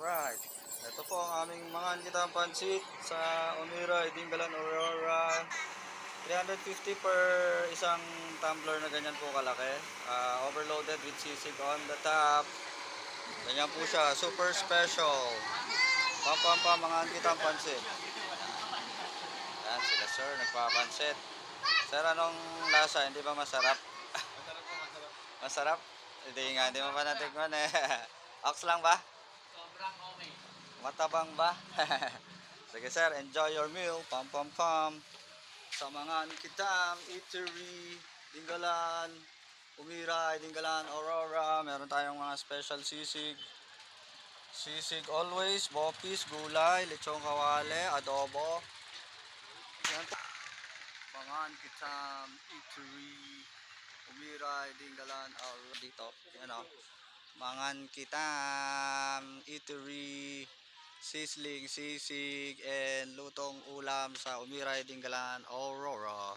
Right. Ito po ang aming mga kitang pansit sa Omira, Idingalan, Aurora. 350 per isang tumbler na ganyan po kalaki. Overloaded with sisig on the top. Ganyan po siya. Super special. Pampampa mga kitang pansit. Yan sila sir, nagpapansit. Sir, anong lasa? Hindi ba masarap? Masarap po, masarap. Masarap? Hindi nga, hindi mo pa natikman eh. Ox lang ba? Sobrang okay. Matabang ba? Sige sir, enjoy your meal. Pam pam pam. Sa mga kitang eatery, Dinggalan, Umira, Dinggalan, Aurora. Meron tayong mga special sisig. Sisig always, bopis, gulay, lechong kawale, adobo. Yan po. Mga kitang eatery, Umira, Dinggalan, Aurora. Dito, yan o. Mangan Kitam Eatery, Sisling, Sisig, and Lutong Ulam sa Umiray, Dinggalan, Aurora.